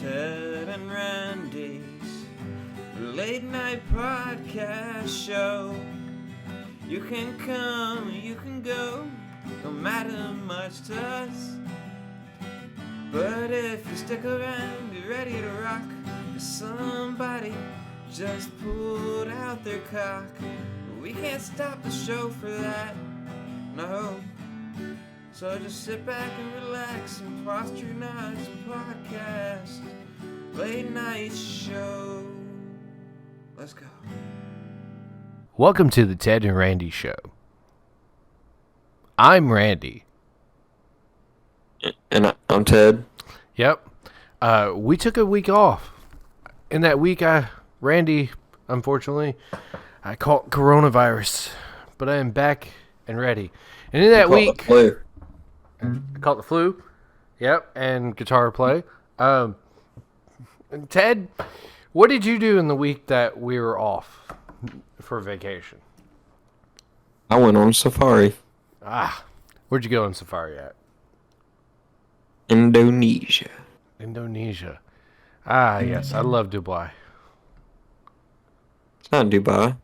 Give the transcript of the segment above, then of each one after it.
Ted and Randy's late night podcast show. You can come, you can go, don't matter much to us. But if you stick around, be ready to rock, 'cause somebody just pulled out their cock. We can't stop the show for that, no. So just sit back and relax and posture nice podcast. Late night show. Let's go. Welcome to the Ted and Randy Show. I'm Randy. And I'm Ted. Yep. We took a week off. In that week, Randy, unfortunately, I caught coronavirus. But I am back and ready. And in that week... I caught the flu. Yep, and guitar play. Ted, what did you do in the week that we were off for vacation? I went on safari. Where'd you go on safari at? Indonesia. Yes, I love Dubai. It's not Dubai.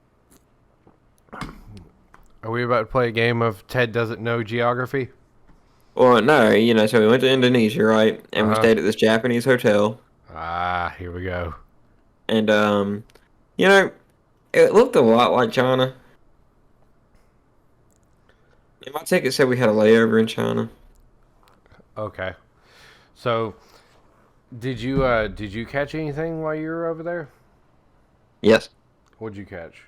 Are we about to play a game of Ted doesn't know geography? Well, no, so we went to Indonesia, right? And we stayed at this Japanese hotel. Here we go. And, it looked a lot like China. And my ticket said we had a layover in China. Okay. So, did you catch anything while you were over there? Yes. What'd you catch?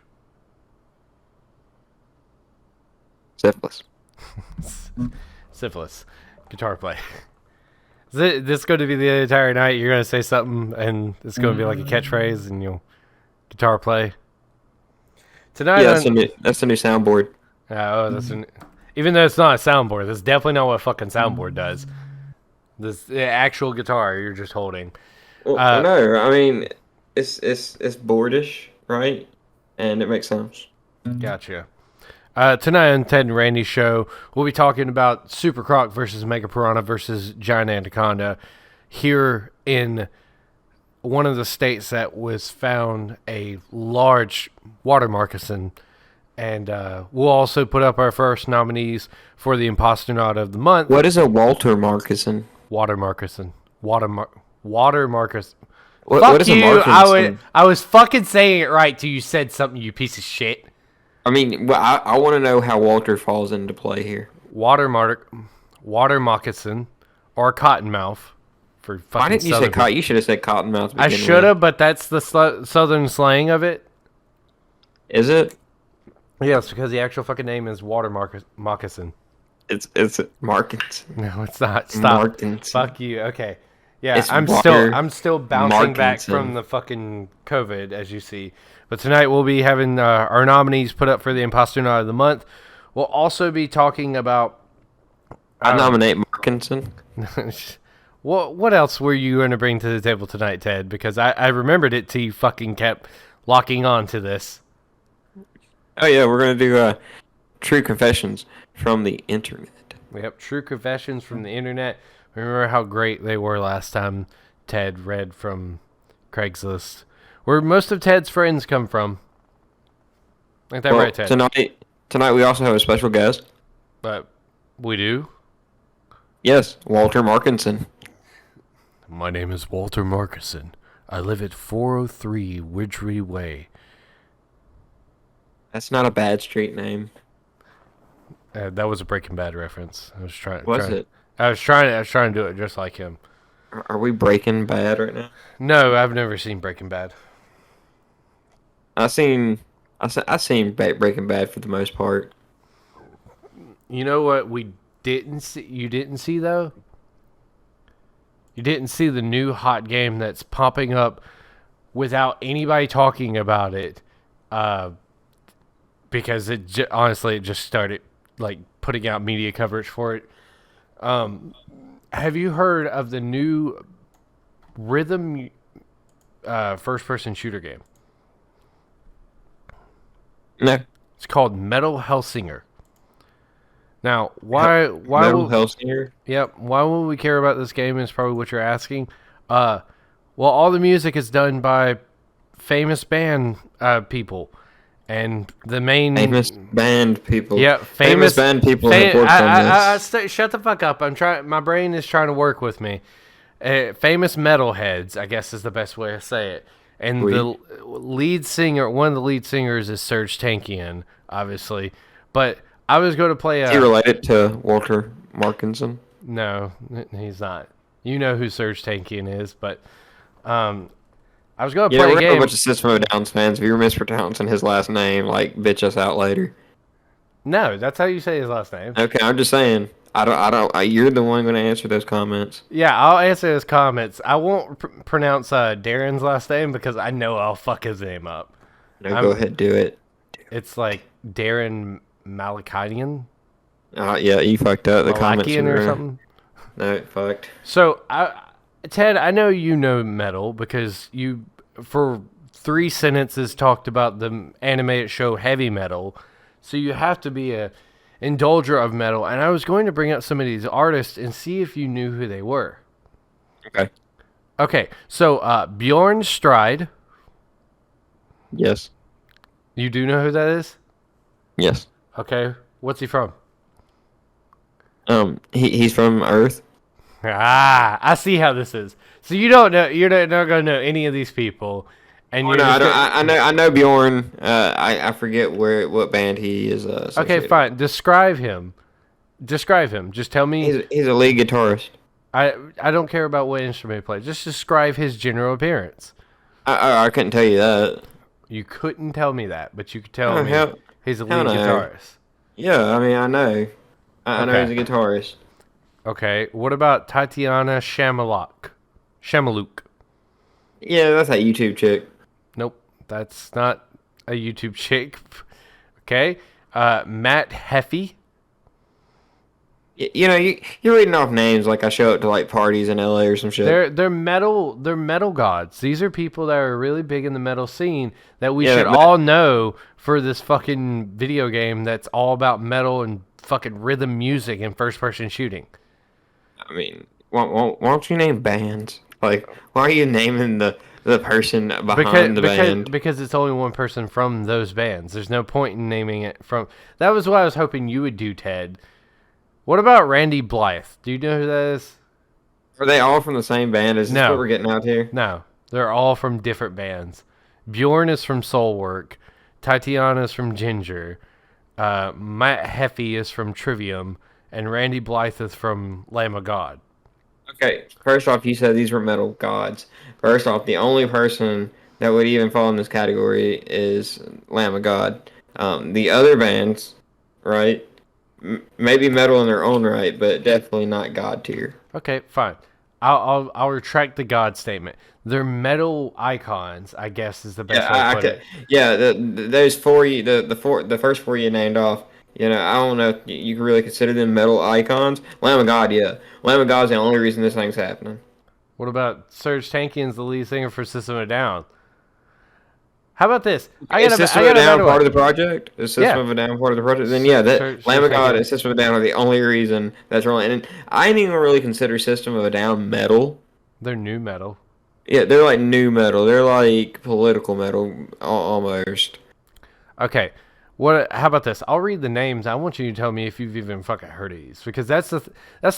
Syphilis. Guitar play. Is this going to be the entire night? You're going to say something and it's going to be like a catchphrase and you'll guitar play? Tonight. Yeah, that's the new soundboard. Even though it's not a soundboard, that's definitely not what a fucking soundboard does. This the actual guitar you're just holding. Well, no, I mean it's boardish, right? And it makes sounds. Gotcha. Tonight on Ted and Randy's show, we'll be talking about Super Croc versus Mega Piranha versus Giant Anaconda here in one of the states that was found a large water moccasin. And we'll also put up our first nominees for the Imposternauts of the month. What is a Walter moccasin? Water moccasin. Water moccasin. What is a moccasin? I was fucking saying it right till you said something, you piece of shit. I mean, I want to know how Walter falls into play here. Water moccasin or cottonmouth for fucking. Why didn't you say cotton? You should have said cottonmouth. I should have, but that's the southern slang of it. Is it? Yes, because the actual fucking name is water moccasin. It's Markins. No, it's not. Stop. Markins. Fuck you. Okay. Yeah, it's I'm still bouncing back from the fucking COVID, as you see. But tonight we'll be having our nominees put up for the Imposternauts of the month. We'll also be talking about. I nominate Markinson. What else were you going to bring to the table tonight, Ted? Because I remembered it till you fucking kept locking on to this. Oh yeah, we're going to do True Confessions from the Internet. Yep, True Confessions from the Internet. Remember how great they were last time Ted read from Craigslist, where most of Ted's friends come from. Ain't that right, Ted? Tonight we also have a special guest. But we do? Yes, Walter Markinson. My name is Walter Markinson. I live at 403 Widgery Way. That's not a bad street name. That was a Breaking Bad reference. I was trying to do it just like him. Are we Breaking Bad right now? No, I've never seen Breaking Bad. I seen Breaking Bad for the most part. You know what we didn't see? You didn't see though. You didn't see the new hot game that's popping up without anybody talking about it, because honestly it just started like putting out media coverage for it. Have you heard of the new Rhythm first-person shooter game? No. It's called Metal Hellsinger. Now, why Metal Hellsinger? Yep. Why would we care about this game is probably what you're asking. Well, all the music is done by famous band people, and the main Famous band people. yeah, Famous band people have worked on this. shut the fuck up. I'm trying. My brain is trying to work with me. Famous metalheads, I guess is the best way to say it. And the lead singer, one of the lead singers, is Serge Tankian, obviously. But I was going to play a. Is he related to Walter Markinson? No, he's not. You know who Serge Tankian is, but I was going to play a game. A bunch of System of a Down's fans. If you're mispronouncing his last name, like, bitch us out later. No, that's how you say his last name. Okay, I'm just saying. You're the one going to answer those comments. Yeah, I'll answer his comments. I won't pronounce Darren's last name because I know I'll fuck his name up. No, go ahead, do it. It's like Darren Malakanian. Yeah, you fucked up. The comments or something. No, it fucked. So, Ted, I know you know metal because you, for 3 sentences, talked about the animated show Heavy Metal. So you have to be a indulger of metal. And I was going to bring up some of these artists and see if you knew who they were. Okay. Okay, so Bjorn Stride. Yes. You do know who that is? Yes. Okay, what's he from? He's from Earth. Ah, I see how this is. So you don't know, you're not going to know any of these people. And No, I know Bjorn. I forget what band he is. Okay, fine. Describe him. Just tell me. He's a lead guitarist. I don't care about what instrument he plays. Just describe his general appearance. I couldn't tell you that. You couldn't tell me that, but you could tell me he's a lead guitarist. Yeah, I mean, I know. I know he's a guitarist. Okay, what about Tatiana Shamaluk? Yeah, that's that YouTube chick. Nope, that's not a YouTube chick. Okay, Matt Heffy. You know, you're reading off names like I show up to like parties in LA or some shit. They're metal gods. These are people that are really big in the metal scene that we should all know for this fucking video game that's all about metal and fucking rhythm music and first person shooting. I mean, why don't you name bands? Like, why are you naming the person behind the band? Because it's only one person from those bands. There's no point in naming it from. That was what I was hoping you would do, Ted. What about Randy Blythe? Do you know who that is? Are they all from the same band? Is this what we're getting out here? No, they're all from different bands. Bjorn is from Soulwork. Tatiana is from Ginger. Matt Heffy is from Trivium. And Randy Blythe is from Lamb of God. Okay, first off, you said these were metal gods. First off, the only person that would even fall in this category is Lamb of God. The other bands, right? Maybe metal in their own right, but definitely not God tier. Okay, fine. I'll retract the God statement. They're metal icons, I guess, is the best way to put it. Yeah, those four, the first four you named off. You know, I don't know if you can really consider them metal icons. Lamb of God, yeah. Lamb of God's the only reason this thing's happening. What about Serge Tankian's the lead singer for System of a Down? How about this? Is System of a Down part of the project? Is System of a Down part of the project? Then yeah, Lamb of God and System of a Down are the only reason that's rolling. And I didn't even really consider System of a Down metal. They're new metal. Yeah, they're like new metal. They're like political metal almost. Okay. How about this? I'll read the names. I want you to tell me if you've even fucking heard of these, because that's the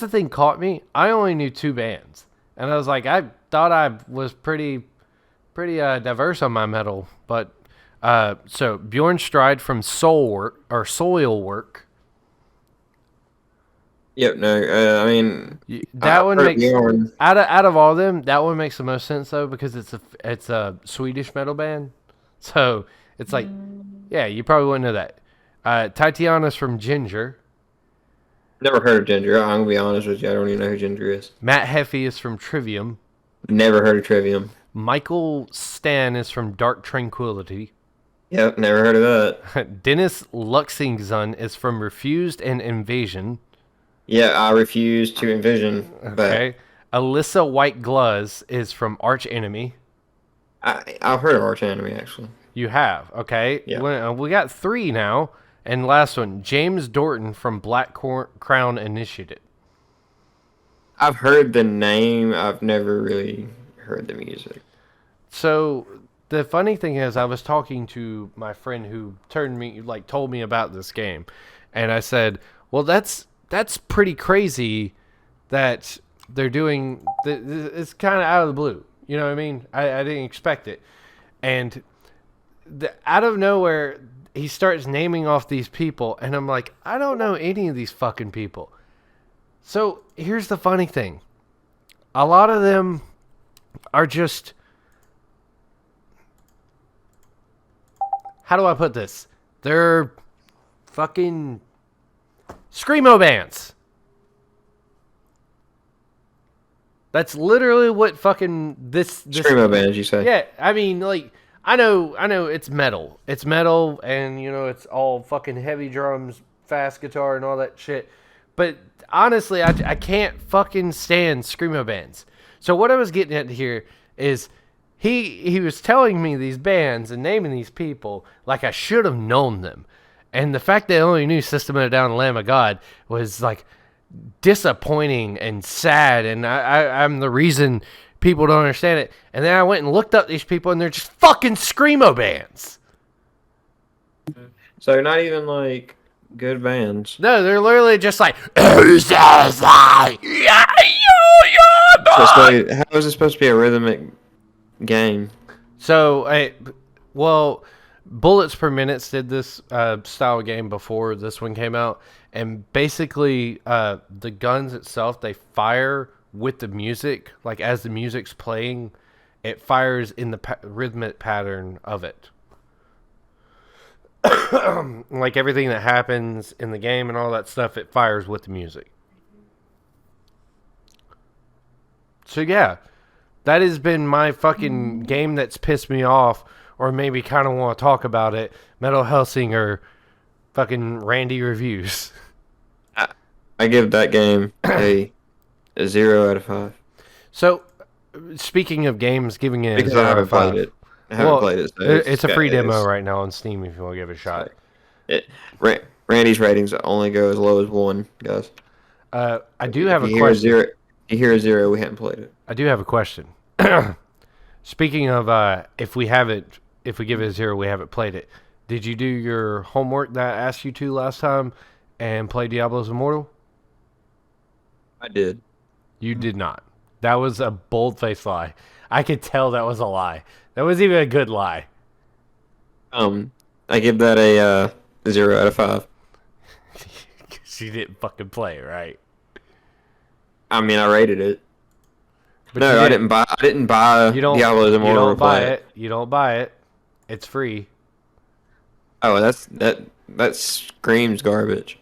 thing caught me. I only knew 2 bands, and I was like, I thought I was pretty diverse on my metal, but so Bjorn Stride from Soilwork. Yep. No. I mean, that one makes out of all of them, that one makes the most sense though, because it's a Swedish metal band, so it's like. Yeah, you probably wouldn't know that. Tatiana's from Ginger. Never heard of Ginger. I'm going to be honest with you. I don't even know who Ginger is. Matt Heffy is from Trivium. Never heard of Trivium. Michael Stan is from Dark Tranquility. Yep, never heard of that. Dennis Luxingson is from Refused and Invasion. Yeah, I refuse to envision. Okay. Alyssa White Gluz is from Arch Enemy. I've heard of Arch Enemy, actually. You have, okay. Yeah. We got 3 now. And last one, James Dorton from Black Crown Initiative. I've heard the name. I've never really heard the music. So the funny thing is, I was talking to my friend who told me about this game, and I said, "Well, that's pretty crazy that they're doing. It's kind of out of the blue. You know what I mean? I didn't expect it, and out of nowhere, he starts naming off these people, and I'm like, I don't know any of these fucking people. So here's the funny thing: a lot of them are just. How do I put this? They're fucking screamo bands. That's literally what fucking this Screamo bands, you say? Yeah, I mean, like, I know it's metal. It's metal, and it's all fucking heavy drums, fast guitar, and all that shit. But honestly, I can't fucking stand screamo bands. So what I was getting at here is he was telling me these bands and naming these people like I should have known them. And the fact that I only knew System of a Down and Lamb of God was like disappointing and sad, and I'm the reason people don't understand it. And then I went and looked up these people, and they're just fucking screamo bands. So they're not even like good bands. No, they're literally just like. How is it supposed to be a rhythmic game? So, Bullets Per Minute did this style game before this one came out, and basically the guns itself, they fire with the music, like as the music's playing, it fires in the rhythmic pattern of it. Like everything that happens in the game and all that stuff, it fires with the music. So yeah, that has been my fucking game that's pissed me off, or maybe kind of want to talk about it. Metal Hellsinger, fucking Randy reviews. I give that game a 0 out of 5. So, speaking of games, giving it because a 0 I out haven't of 5. played it. I haven't played it. So it's a free demo right now on Steam if you want to give it a shot. Randy's ratings only go as low as 1, guys. I do have a question. If you hear a 0, we haven't played it. I do have a question. Speaking of if we give it a 0, we haven't played it. Did you do your homework that I asked you to last time and play Diablo's Immortal? I did. You did not. That was a bold-faced lie. I could tell that was a lie. That was even a good lie. I give that a 0 out of 5. She didn't fucking play it, right? I mean, I rated it. But no, I didn't buy Diablo's Immortal. You don't buy it. You don't buy it. It's free. Oh, that screams garbage.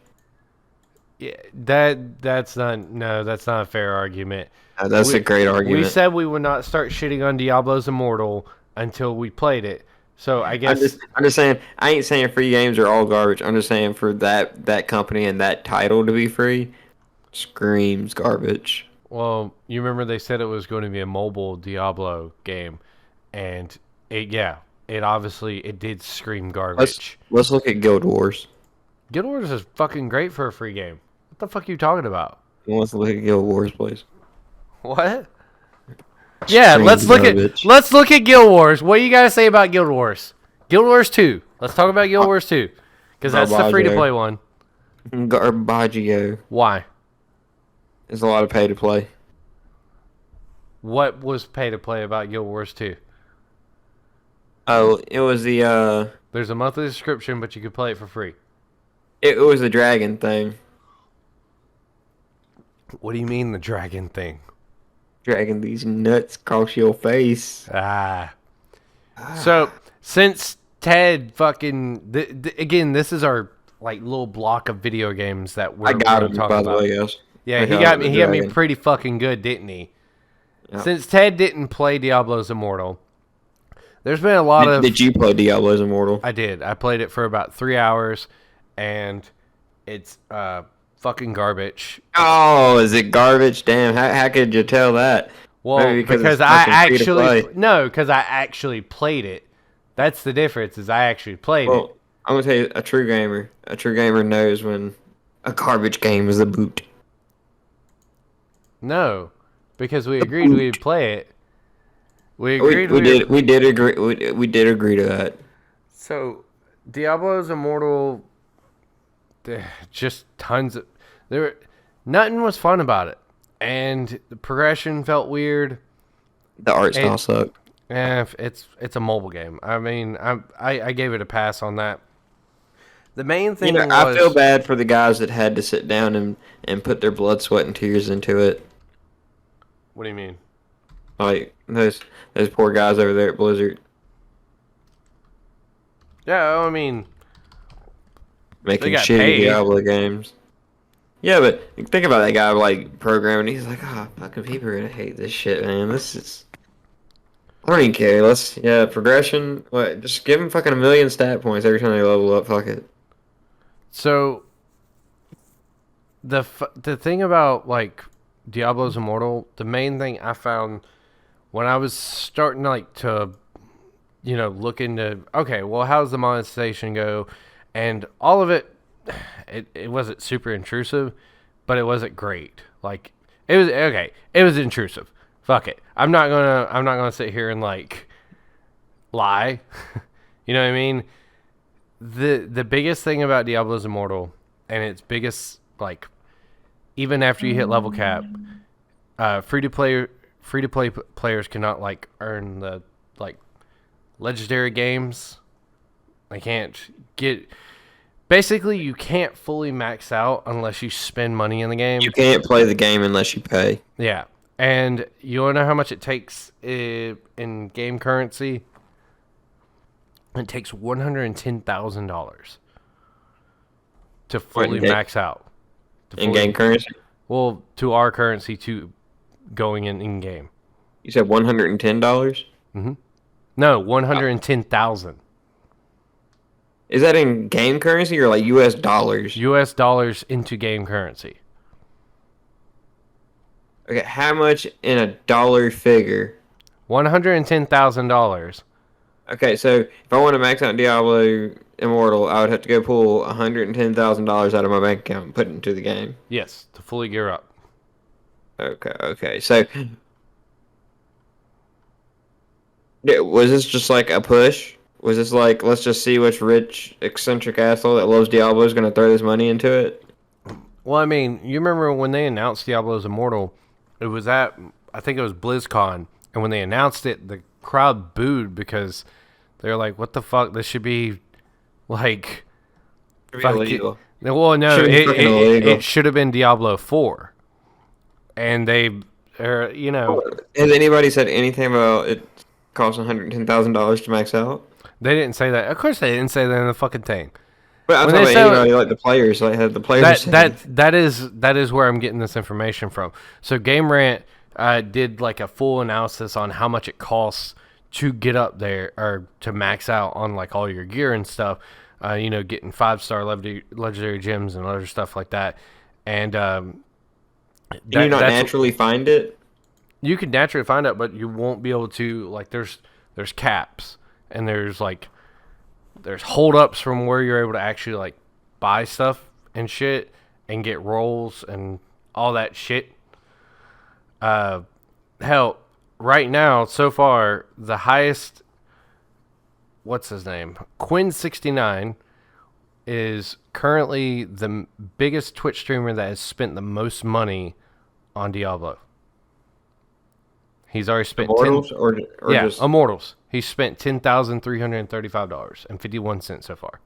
Yeah, that's not a fair argument. That's a great argument. We said we would not start shitting on Diablo's Immortal until we played it. So I guess I'm just saying, I ain't saying free games are all garbage. I'm just saying for that company and that title to be free screams garbage. Well, you remember they said it was going to be a mobile Diablo game, and it did scream garbage. Let's look at Guild Wars. Guild Wars is fucking great for a free game. What the fuck are you talking about? Let's look at Guild Wars, please. What? Yeah, let's look at Guild Wars. What do you gotta say about Guild Wars? Guild Wars 2. Let's talk about Guild Wars 2. Because that's the free-to-play one. Garbaggio. Why? There's a lot of pay-to-play. What was pay-to-play about Guild Wars 2? Oh, it was the... There's a monthly subscription, but you could play it for free. It was the dragon thing. What do you mean the dragon thing? Dragging these nuts across your face. So, since Ted fucking... again, this is our little block of video games that we're talking about. By the way, guys. Yeah, he got me pretty fucking good, didn't he? Yep. Since Ted didn't play Diablo's Immortal, there's been a lot of... Did you play Diablo's Immortal? I did. I played it for about 3 hours, and it's fucking garbage. Oh, is it garbage? Damn, how could you tell that? Well, because I actually played it. That's the difference, is I actually played it. I'm gonna tell you, a true gamer knows when a garbage game is a boot. No, because we agreed we'd play it. We We, agreed. we did we did agree we did agree to that. So, Diablo's Immortal, just tons of nothing was fun about it, and the progression felt weird. The art style sucked. It's a mobile game. I mean, I gave it a pass on that. The main thing was, I feel bad for the guys that had to sit down and put their blood, sweat, and tears into it. What do you mean? Like those poor guys over there at Blizzard Yeah, I mean, making got shitty paid. Diablo games. Yeah, but think about that guy like programming. He's like, oh, fucking people are gonna hate this shit, man. This is. I don't even care. Progression. What? Just give them fucking 1,000,000 stat points every time they level up. Fuck it. so the thing about like Diablo's Immortal, the main thing I found when I was starting to look into, okay, well, how's the monetization go, and all of it, it wasn't super intrusive, but it wasn't great. Like it was okay. It was intrusive. Fuck it. I'm not gonna sit here and like lie. You know what I mean? The biggest thing about Diablo's Immortal, and its biggest, like, even after you hit level cap, free to play players cannot like earn the like legendary games. They can't get. Basically, you can't fully max out unless you spend money in the game. You can't play the game unless you pay. Yeah, and you want to know how much it takes in game currency? It takes $110,000 to fully max out. In game currency? Well, to our currency, to going in game. You said $110? No, 110,000. Is that in game currency or like U.S. dollars? U.S. dollars into game currency. Okay, how much in a dollar figure? $110,000. Okay, so if I want to max out Diablo Immortal, I would have to go pull $110,000 out of my bank account and put it into the game. Yes, to fully gear up. Okay. So, was this just like a push? Was this like, let's just see which rich, eccentric asshole that loves Diablo is going to throw this money into it? Well, I mean, you remember when they announced Diablo's Immortal, it was I think it was BlizzCon, and when they announced it, the crowd booed because they were like, what the fuck? This should be, like... illegal. Well, no, it should have been Diablo 4. And they, Has anybody said anything about it costing $110,000 to max out? They didn't say that. Of course they didn't say that in the fucking thing. But I'm talking about anybody, like the players, like had the players. That is where I'm getting this information from. So Game Rant did like a full analysis on how much it costs to get up there or to max out on like all your gear and stuff. Getting 5-star legendary gems and other stuff like that. And can you not naturally find it? You can naturally find it, but you won't be able to, like, there's caps and there's holdups from where you're able to actually like buy stuff and shit and get rolls and all that shit. Hell, right now so far the highest, what's his name, Quinn69 is currently the biggest Twitch streamer that has spent the most money on Diablo. He's already spent Immortals just... Immortals. He's spent $10,335.51 so far.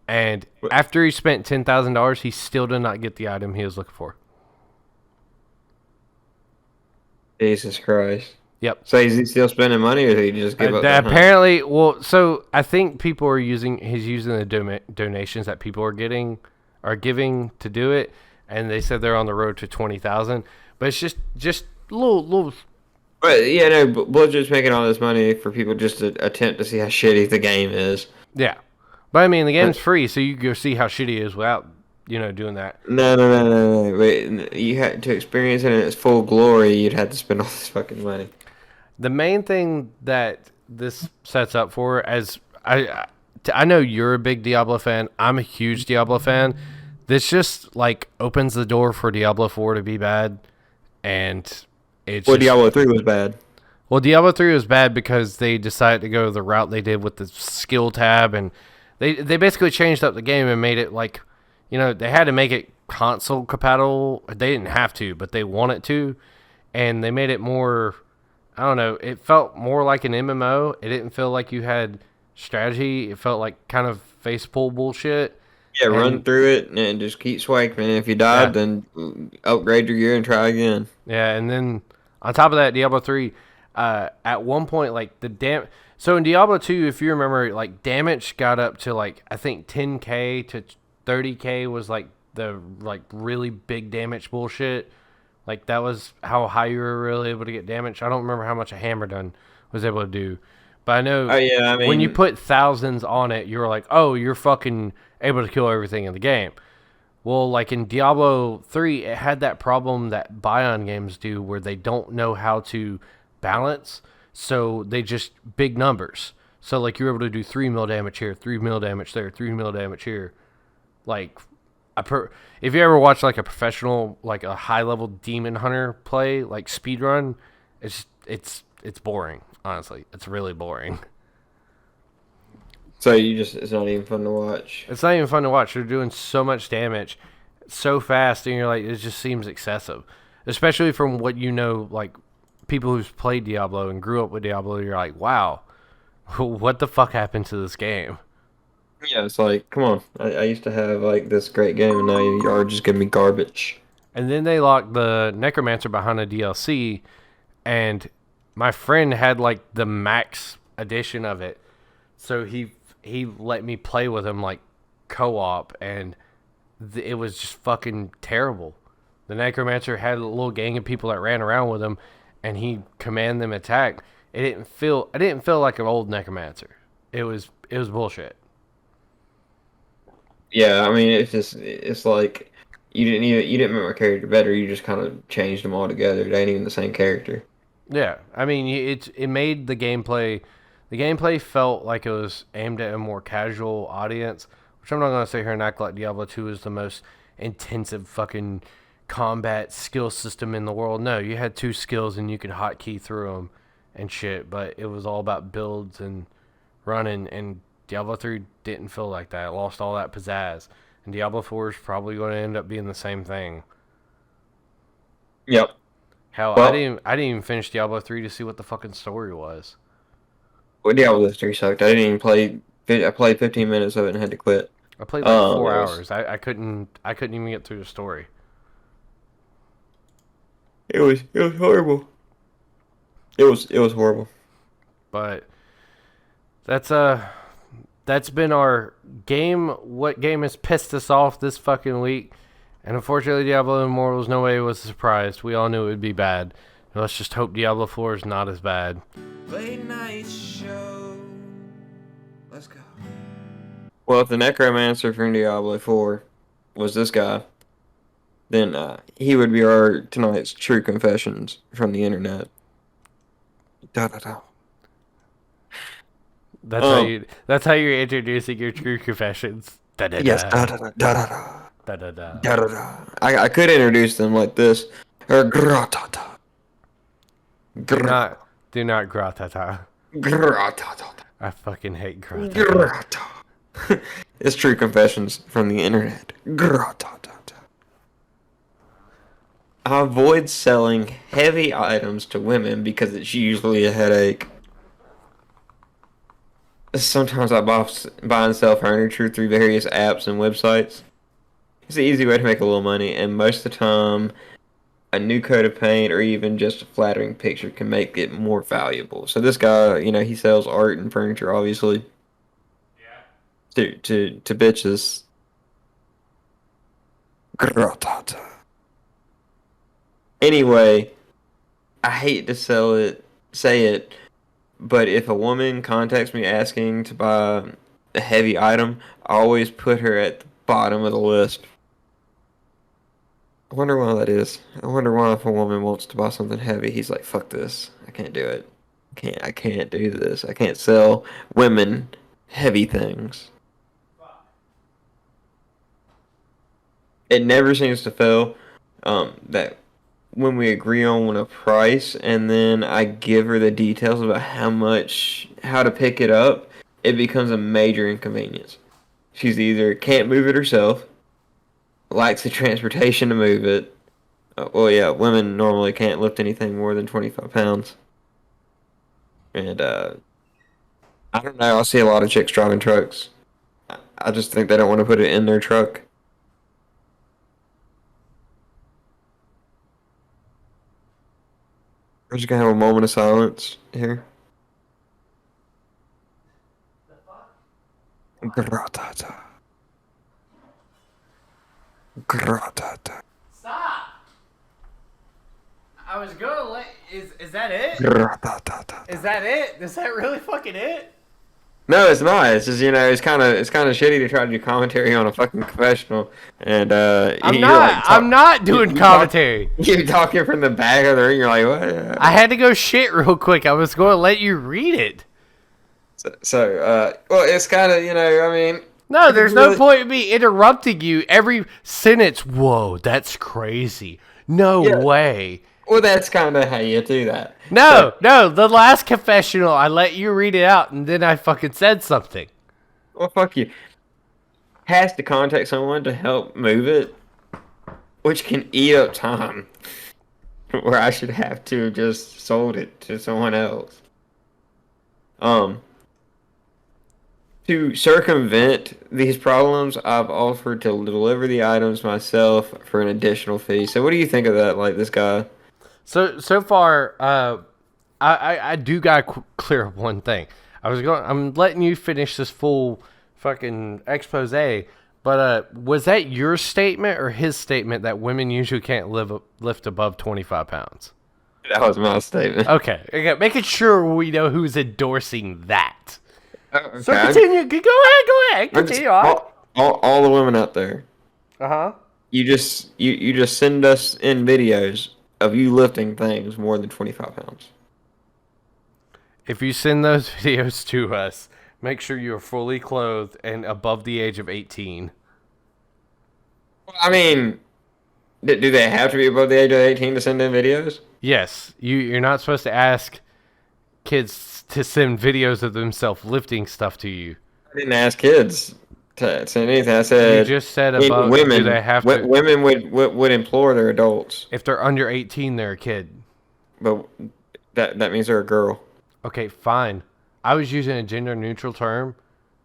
And after he spent $10,000, he still did not get the item he was looking for. Jesus Christ. Yep. So is he still spending money, or did he just give up? Apparently, well, so I think people are he's using the donations that people are giving to do it, and they said they're on the road to 20,000. But it's just little. But yeah, no, Blizzard's making all this money for people just to attempt to see how shitty the game is. Yeah, but I mean the game's free, so you can go see how shitty it is without doing that. No. Wait, you had to experience it in its full glory. You'd have to spend all this fucking money. The main thing that this sets up for, as I know you're a big Diablo fan, I'm a huge Diablo fan. This just like opens the door for Diablo 4 to be bad, and it's Diablo 3 was bad. Well, Diablo 3 was bad because they decided to go the route they did with the skill tab, and they basically changed up the game and made it like, they had to make it console compatible. They didn't have to, but they wanted to, and they made it more. I don't know. It felt more like an MMO. It didn't feel like you had strategy. It felt like kind of face pull bullshit. Yeah, run And through it and just keep swiping. If you yeah, died, then upgrade your gear and try again. yeah, and then on top of that, Diablo 3, at one point, like So in Diablo 2, if you remember, like damage got up to like I think 10k to 30k was like the like really big damage bullshit. Like that was how high you were really able to get damage. I don't remember how much a hammer done was able to do, but I Oh know yeah, I when you mean, put thousands on it, you were like, oh, you're fucking able to kill everything in the game. Well, like in Diablo 3, it had that problem that Bion games do where they don't know how to balance, so they just big numbers. So like you're able to do 3 mil damage here, 3 mil damage there, 3 mil damage here. Like if you ever watch like a professional like a high level demon hunter play like speedrun, it's boring, honestly. It's really boring. so it's not even fun to watch. It's not even fun to watch. They're doing so much damage so fast, and you're like, it just seems excessive. Especially from what like people who've played Diablo and grew up with Diablo, you're like, wow, what the fuck happened to this game? Yeah, it's like, come on. I used to have like this great game, and now you are just giving me garbage. And then they locked the Necromancer behind a DLC, and my friend had like the max edition of it, so he let me play with him like co-op, and it was just fucking terrible. The Necromancer had a little gang of people that ran around with him, and he command them attack. I didn't feel like an old Necromancer. It was bullshit. Yeah, I mean, it's like you didn't make my character better. You just kind of changed them all together. They ain't even the same character. Yeah, I mean it made the gameplay. The gameplay felt like it was aimed at a more casual audience, which I'm not gonna sit here and act like Diablo 2 is the most intensive fucking combat skill system in the world. No, you had two skills and you could hotkey through them and shit, but it was all about builds and running. And Diablo 3 didn't feel like that. It lost all that pizzazz. And Diablo 4 is probably going to end up being the same thing. Yep. Hell, Well, I didn't even finish Diablo 3 to see what the fucking story was. Diablo 3 sucked. I didn't even play. I played 15 minutes of it and had to quit. I played like four It was hours. I couldn't even get through the story. it was horrible. It was horrible. But that's that's been our game. What game has pissed us off this fucking week? And unfortunately, Diablo Immortals, no way was surprised. We all knew it would be bad. Let's just hope Diablo 4 is not as bad. Late night show. Let's go. Well, if the Necromancer from Diablo 4 was this guy, then he would be our tonight's true confessions from the internet. Da da da. That's how you're introducing your true confessions. Da da Yes. Da da da da da da da. da da da. Da da da. I could introduce them like this. Or gratata. Do not gratata. Gratata. I fucking hate gratata. Grata. It's true confessions from the internet. Grata. I avoid selling heavy items to women because it's usually a headache. Sometimes I buy and sell furniture through various apps and websites. It's an easy way to make a little money, and most of the time, a new coat of paint or even just a flattering picture can make it more valuable. So this guy, he sells art and furniture, obviously, to bitches. Anyway, I hate to say it, but if a woman contacts me asking to buy a heavy item, I always put her at the bottom of the list. I wonder why that is. I wonder why if a woman wants to buy something heavy, he's like, "Fuck this. I can't do it. I can't do this. I can't sell women heavy things." It never seems to fail that when we agree on a price, and then I give her the details about how to pick it up, it becomes a major inconvenience. She's either can't move it herself, lacks the transportation to move it. Well, yeah, women normally can't lift anything more than 25 pounds. And I don't know. I see a lot of chicks driving trucks. I just think they don't want to put it in their truck. We're just gonna have a moment of silence here. Gratata. Gratata. Stop! I was gonna let. Is that it? Gratata. Is that it? Is that really fucking it? No, it's not. It's just it's kind of shitty to try to do commentary on a fucking confessional, and I'm not. I'm not doing commentary. You're talking from the back of the room. You're like, what? I had to go shit real quick. I was going to let you read it. Well, it's kind of, I mean. No, there's no point in me interrupting you every sentence. Whoa, that's crazy. No way. Well, that's kind of how you do that. No, the last confessional, I let you read it out, and then I fucking said something. Well, fuck you. Has to contact someone to help move it, which can eat up time, where I should have to just sold it to someone else. To circumvent these problems, I've offered to deliver the items myself for an additional fee. So what do you think of that, like this guy? So far, I do gotta clear up one thing. I'm letting you finish this full fucking expose, but was that your statement or his statement that women usually can't lift above 25 pounds? That was my statement. Okay, making sure we know who's endorsing that. Okay. So continue. Go ahead. Continue on. All the women out there. Uh-huh. You just send us in videos of you lifting things more than 25 pounds. If you send those videos to us, make sure you are fully clothed and above the age of 18. I mean, do they have to be above the age of 18 to send in videos? Yes. You're not supposed to ask kids to send videos of themselves lifting stuff to you. I didn't ask kids to send anything. I said you just said above. Women. Do they have to? Women would implore their adults. If they're under 18, they're a kid. But that means they're a girl. Okay, fine. I was using a gender neutral term,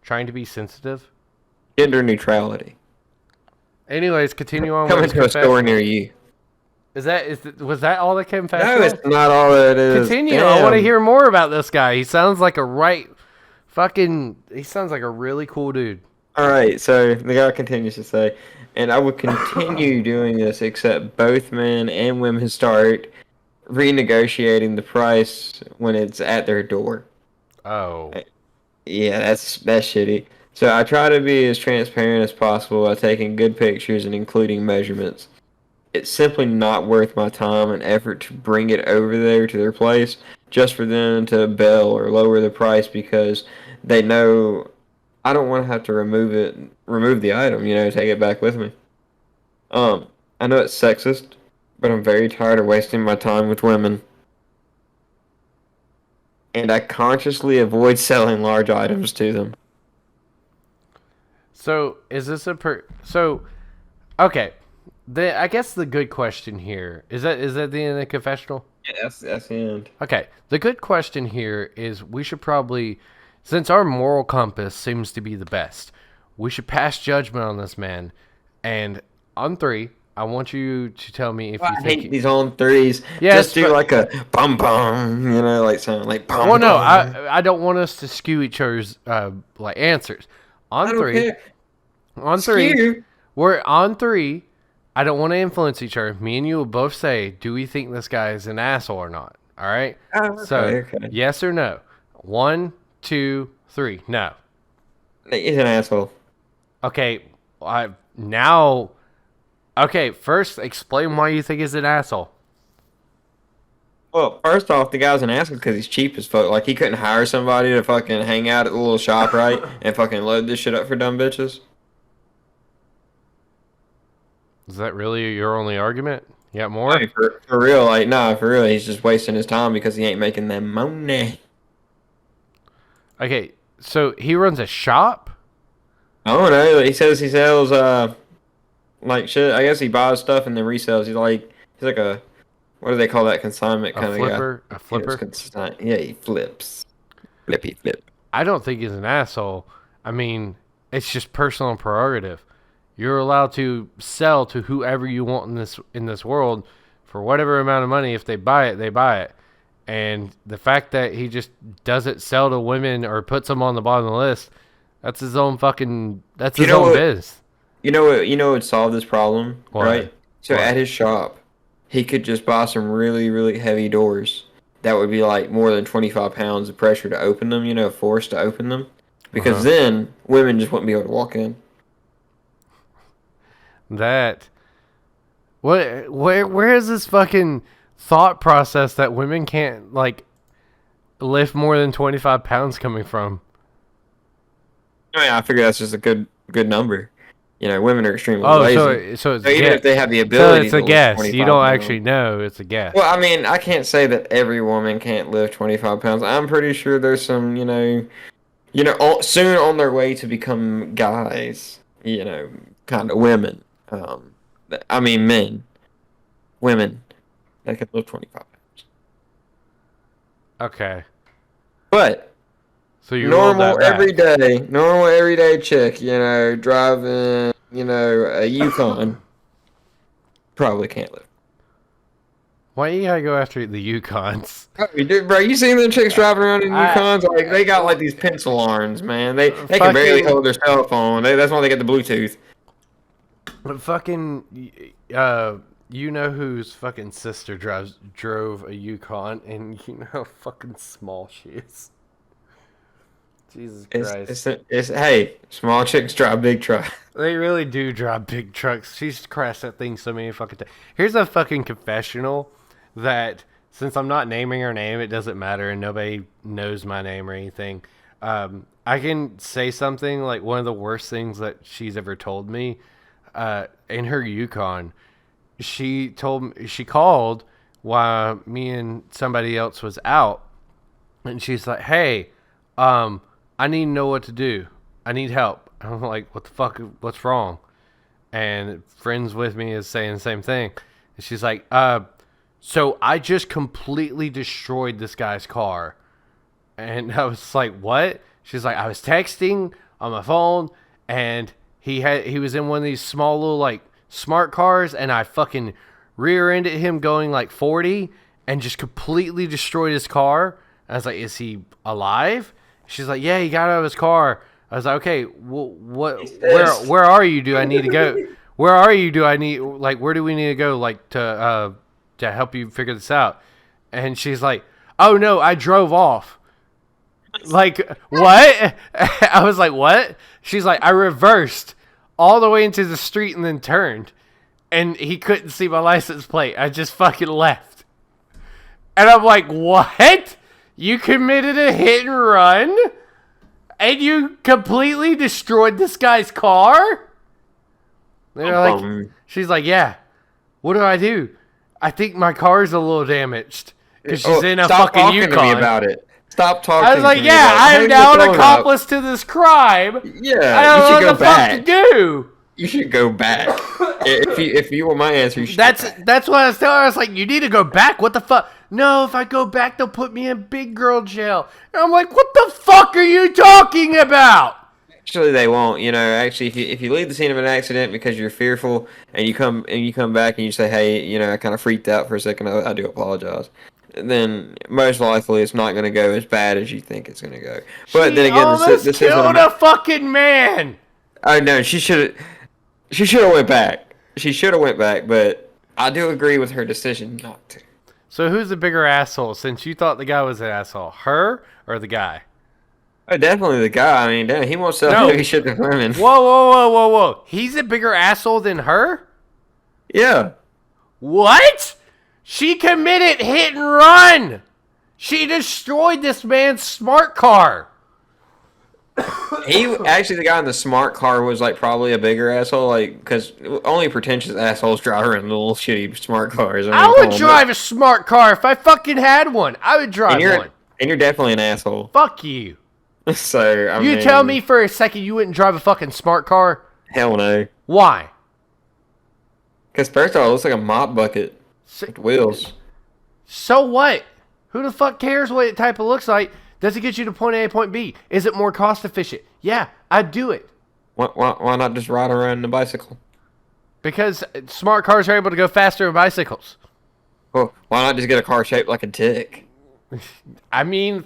trying to be sensitive. Gender neutrality. Anyways, continue on. Coming to a store near you. Was that all that came fast? No, it's not all that it is. Continue. Damn. I want to hear more about this guy. He sounds like he sounds like a really cool dude. All right, so the guy continues to say, and I would continue doing this except both men and women start renegotiating the price when it's at their door. Oh. Yeah, that's shitty. So I try to be as transparent as possible by taking good pictures and including measurements. It's simply not worth my time and effort to bring it over there to their place just for them to bail or lower the price because they know I don't want to have to remove the item, take it back with me. I know it's sexist, but I'm very tired of wasting my time with women. And I consciously avoid selling large items to them. So, is this okay. I guess the good question here is that the end of the confessional? Yeah, that's the end. Okay, the good question here is we should probably, since our moral compass seems to be the best, we should pass judgment on this man. And on 3, I want you to tell me if you think... I hate these on 3s. Yes, just do like a bum bum, like something like bum. Well, no, I don't want us to skew each other's answers. On 3, on 3, we're on 3. I don't want to influence each other. Me and you will both say, do we think this guy is an asshole or not? All right? Okay. Yes or no? 1, 2, 3. No. He's an asshole. Okay. First, explain why you think he's an asshole. Well, first off, the guy's an asshole because he's cheap as fuck. Like, he couldn't hire somebody to fucking hang out at the little shop, right? And fucking load this shit up for dumb bitches. Is that really your only argument? You got I more? mean, for real, like, nah, for real, he's just wasting his time because he ain't making that money. Okay, so he runs a shop? I don't know. He says he sells like shit. I guess he buys stuff and then resells. He's like a what do they call that consignment A kind of guy? flipper? A He was flipper? consignment. Yeah, he flips. Flippy flip. I don't think he's an asshole. I mean, it's just personal prerogative. You're allowed to sell to whoever you want in this world for whatever amount of money. If they buy it, they buy it. And the fact that he just doesn't sell to women or puts them on the bottom of the list, that's his own fucking. That's You his know own what? biz. You know what would solve this problem, What? right? So What? at his shop, he could just buy some really, really heavy doors. That would be like more than 25 pounds of pressure to open them, force to open them. Because Uh-huh. then women just wouldn't be able to walk in. That. What? Where is this fucking thought process that women can't like lift more than 25 pounds coming from? I mean, I figure that's just a good number. Women are extremely Oh, lazy. so it's So even if they have the So ability it's a to lift guess. You 25 don't pounds. actually know. It's a guess. Well, I mean, I can't say that every woman can't lift 25 pounds. I'm pretty sure there's some, soon on their way to become guys, kind of women. I mean, women that can lift 25 pounds. Okay. But So you rolled that back. normal everyday chick, driving, a Yukon, probably can't lift. Why you gotta go after the Yukons? Oh, dude, bro, you seen them chicks driving around in I- Yukons? Like they got like these pencil arms, man. They can Fucking- barely hold their cell phone. That's why they get the Bluetooth. But fucking, you know whose fucking sister drove a Yukon, and you know how fucking small she is. Jesus Christ. Hey, small chicks drive big trucks. They really do drive big trucks. She's crashed that thing so many fucking times. Here's a fucking confessional that, since I'm not naming her name, it doesn't matter and nobody knows my name or anything. I can say something like one of the worst things that she's ever told me. In her Yukon, she called while me and somebody else was out, and she's like, "Hey, I need to know what to do. I need help." I'm like, "What the fuck? What's wrong?" And friends with me is saying the same thing. And she's like, so I just completely destroyed this guy's car." And I was like, "What?" She's like, "I was texting on my phone, and he was in one of these small little like smart cars, and I fucking rear-ended him going like 40 and just completely destroyed his car." And I was like, "Is he alive?" She's like, "Yeah, he got out of his car." I was like, "Okay, where are you? Do I need to go? Where are you? Do I need where do we need to go to help you figure this out?" And she's like, "Oh no, I drove off." Like, what? I was like, "What?" She's like, "I reversed all the way into the street and then turned, and he couldn't see my license plate. I just fucking left." And I'm like, "What? You committed a hit and run? And you completely destroyed this guy's car?" They're like, she's like, "Yeah. What do I do? I think my car's a little damaged." Because she's in a fucking Yukon. Stop talking to me about it. Stop talking I was like, to me "Yeah, about it. I am Hang now the an phone accomplice to this crime. Yeah, I don't you know should what go the back. fuck to do." You should go back. if you want my answer, you should go back. That's what I was telling her. I was like, "You need to go back. What the fuck? No, if I go back, they'll put me in big girl jail." And I'm like, "What the fuck are you talking about?" Actually, they won't. Actually, if you leave the scene of an accident because you're fearful, and you come back and you say, "Hey, I kind of freaked out for a second. I do apologize." Then most likely it's not going to go as bad as you think it's going to go. But then again, this killed a fucking man. I know she should have went back. She should have went back, but I do agree with her decision not to. So who's the bigger asshole? Since you thought the guy was an asshole, her or the guy? Oh, definitely the guy. I mean, damn, he won't sell heavy shit to women. Whoa. He's a bigger asshole than her? Yeah. What? She committed hit and run. She destroyed this man's smart car. The guy in the smart car was like probably a bigger asshole, like because only pretentious assholes drive around little shitty smart cars. I mean, I come would on, drive a smart car if I fucking had one. I would and drive you're one. and you're definitely an asshole. Fuck you. So I You tell mean, me for a second you wouldn't drive a fucking smart car? hell no. Why? Because first of all, it looks like a mop bucket So, with wheels. so what? Who the fuck cares what it type of looks like? Does it get you to point A, point B? Is it more cost efficient? Yeah, I'd do it. Why not just ride around in a bicycle? Because smart cars are able to go faster than bicycles. Well, why not just get a car shaped like a dick? I mean,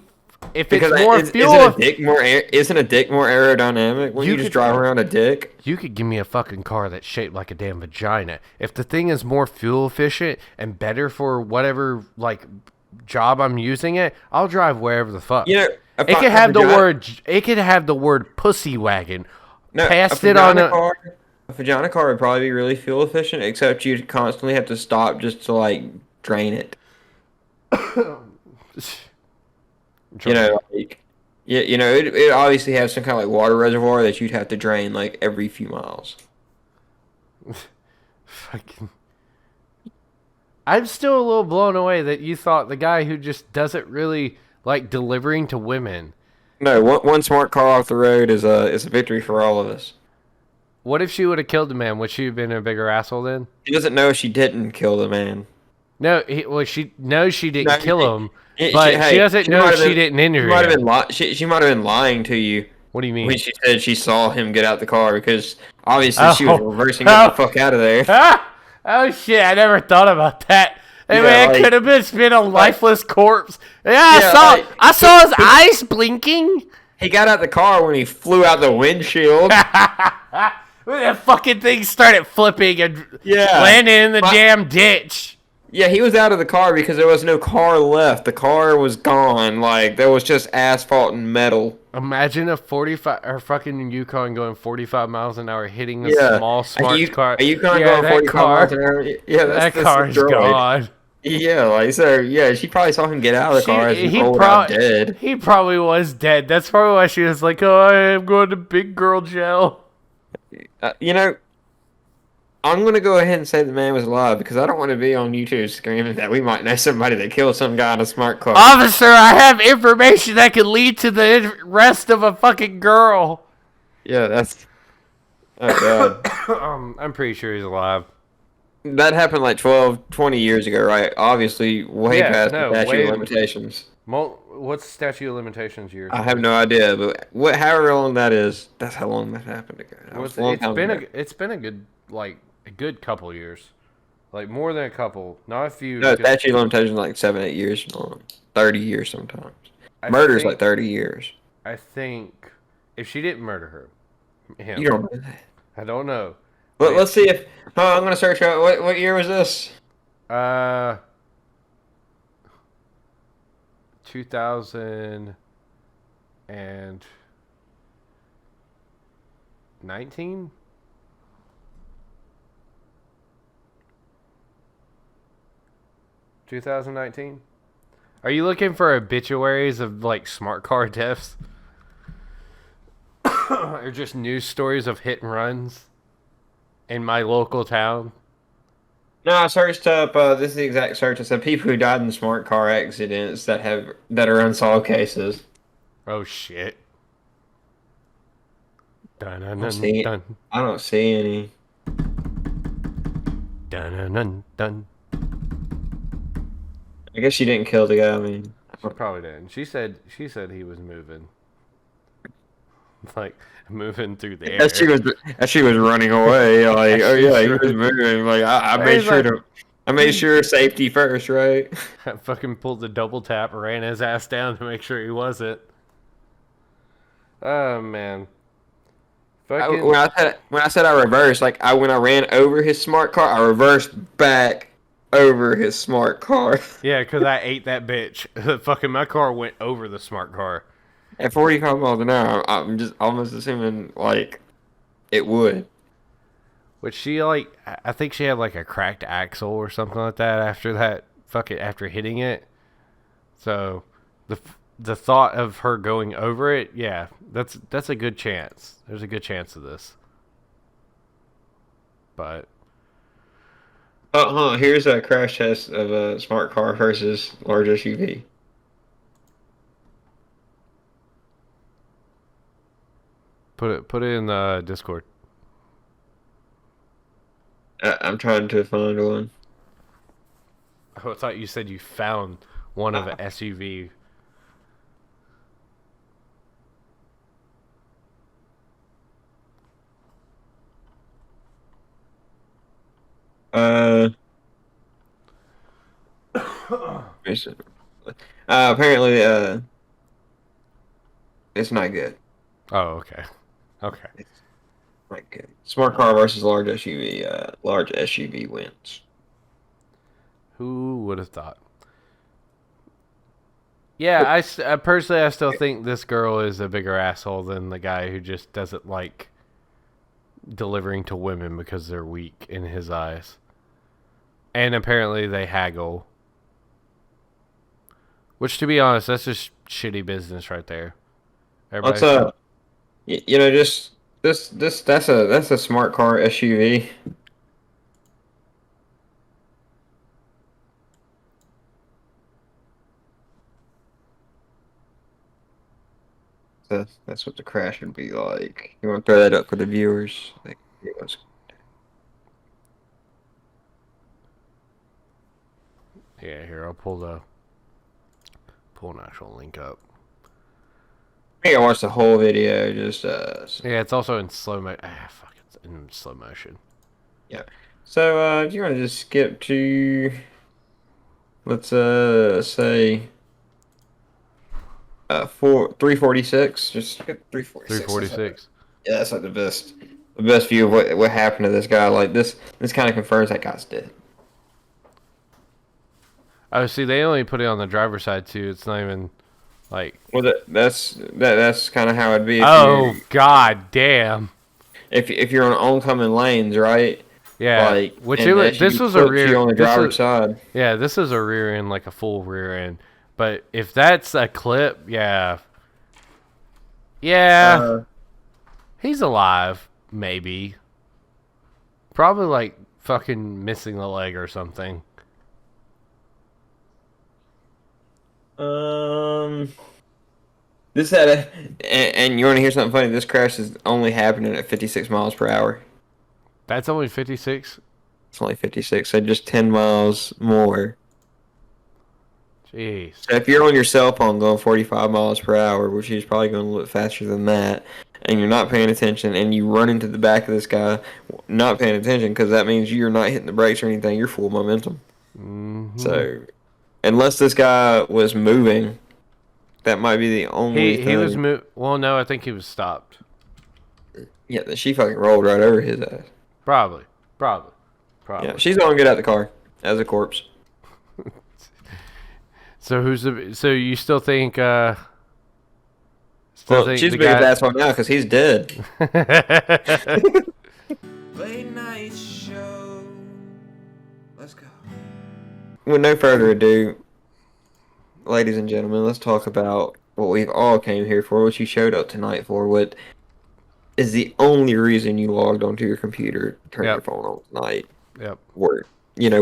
if Because it's more fuel... isn't a dick more aerodynamic when you just drive around a dick? You could give me a fucking car that's shaped like a damn vagina. If the thing is more fuel efficient and better for whatever, like, job I'm using it, I'll drive wherever the fuck. You know, It could have the word pussy wagon. No, Passed it on a... A vagina car would probably be really fuel efficient, except you'd constantly have to stop just to like drain it. You know, like it obviously have some kind of like water reservoir that you'd have to drain like every few miles. Fucking... I'm still a little blown away that you thought the guy who just doesn't really like delivering to women. No, one smart car off the road is a victory for all of us. What if she would have killed the man? Would she have been a bigger asshole then? She doesn't know she didn't kill the man. No, she knows she didn't No, kill him, but she doesn't know she didn't injure him. She might have been lying to you. What do you mean? When she said she saw him get out the car, because obviously she was reversing get the fuck out of there. Oh shit! I never thought about that. Hey, Yeah, man, like- could have been a lifeless corpse. Yeah, Yeah, I saw his eyes blinking. He got out the car when he flew out the windshield. When that fucking thing started flipping and Yeah. landing in the damn ditch. Yeah, he was out of the car because there was no car left. The car was gone. Like, there was just asphalt and metal. Imagine a 45 or fucking Yukon going 45 miles an hour hitting a small smart car. A Yukon going 45 miles an hour? Yeah, that car is gone. Yeah, like, so, yeah, she probably saw him get out of the car as he rolled out dead. He probably was dead. That's probably why she was like, oh, I am going to big girl jail. You know, I'm going to go ahead and say the man was alive because I don't want to be on YouTube screaming that we might know somebody that killed some guy in a smart car. Officer, I have information that could lead to the arrest of a fucking girl. Yeah, that's... Oh, God. I'm pretty sure he's alive. That happened like 20 years ago, right? Obviously, way past the statute of limitations. What's the statute of limitations year? I have no idea, but however long that is, that's how long that happened ago. It's been a good couple years, like more than a couple, not a few. No, statute of limitations is like 7-8 years long, 30 years sometimes. Murder's like 30 years. I think if she didn't murder him, You don't know that. I don't know. But let's see if I'm gonna search out what year was this? 2019. Are you looking for obituaries of like smart car deaths? Or just news stories of hit and runs in my local town? No, I searched up. This is the exact search. It said people who died in smart car accidents that are unsolved cases. Oh shit! Dun, dun, I dun, dun. don't see any. Dun, dun, dun. I guess she didn't kill the guy. I mean, She probably didn't. She said he was moving, like moving through the air. as she was running away. Like, oh yeah, he was moving. Like, I made sure safety first, right? I fucking pulled the double tap, ran his ass down to make sure he wasn't. Oh man. Fucking... When I said I reversed, like when I ran over his smart car, I reversed back over his smart car. Yeah, because I ate that bitch. Fucking my car went over the smart car. At 45 miles an hour, I'm just almost assuming like it would. Which she I think she had like a cracked axle or something like that after hitting it. So the thought of her going over it, yeah, that's a good chance. There's a good chance of this. But Here's a crash test of a smart car versus large SUV. put it in the Discord. I'm trying to find one. Oh, I thought you said you found one of an SUV. Uh, apparently, it's not good. Oh, okay. Okay. It's not good. Smart car versus large SUV. Large SUV wins. Who would have thought? Yeah, personally, I still think this girl is a bigger asshole than the guy who just doesn't like delivering to women because they're weak in his eyes. And apparently they haggle. Which, to be honest, that's just shitty business right there. What's Everybody, up? Just this that's a smart car SUV. That's what the crash would be like. You want to throw that up for the viewers? Like, it was- yeah, here I'll pull an actual link up. I think I watched the whole video. Just Yeah, it's also in slow mo. Fuck, it's in slow motion. yeah. So do you want to just skip to let's say 346? Just skip 346. 346. Yeah, that's like the best view of what happened to this guy. Like this kind of confirms that guy's dead. Oh, see, they only put it on the driver's side too. It's not even like. Well, that's kind of how it'd be God damn. if you're on oncoming lanes, right? Yeah, Like, which and it was. as This you was a flip rear. you on the This driver's is, side. yeah, this is a rear end, like a full rear end. But if that's a clip, yeah, Uh, he's alive, maybe. Probably like fucking missing a leg or something. this had and you want to hear something funny? This crash is only happening at 56 miles per hour. That's only 56. It's only 56, so just 10 miles more. Jeez. So if you're on your cell phone going 45 miles per hour, which he's probably going a little bit faster than that, and you're not paying attention, and you run into the back of this guy, not paying attention, because that means you're not hitting the brakes or anything, you're full momentum. Mm-hmm. So, unless this guy was moving, that might be the only thing. He was well, no, I think he was stopped. Yeah, then she fucking rolled right over his ass. Probably. Yeah, she's going to get out the car as a corpse. So so you still think Well, think she's the big guy... asshole now because he's dead. Late night show. Let's go. With no further ado, ladies and gentlemen, let's talk about what we've all came here for, what you showed up tonight for, what is the only reason you logged onto your computer, turned your phone on tonight,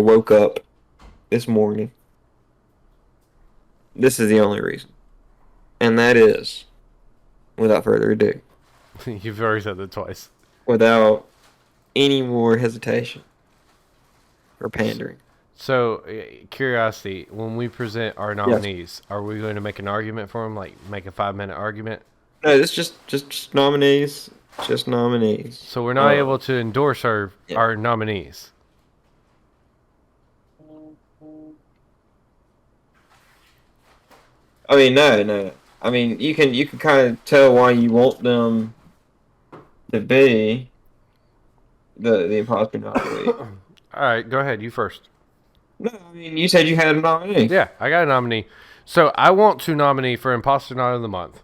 woke up this morning. This is the only reason. And that is, without further ado, You've already said that twice. without any more hesitation or pandering. So, curiosity, when we present our nominees, are we going to make an argument for them, like make a 5-minute argument? No, it's just nominees. Just nominees. So we're not able to endorse our nominees. I mean, no. I mean, you can kind of tell why you want them to be the imposter nominee. All right, go ahead. You first. No, I mean, you said you had a nominee. Yeah, I got a nominee. So I want to nominate for Imposter Night of the Month.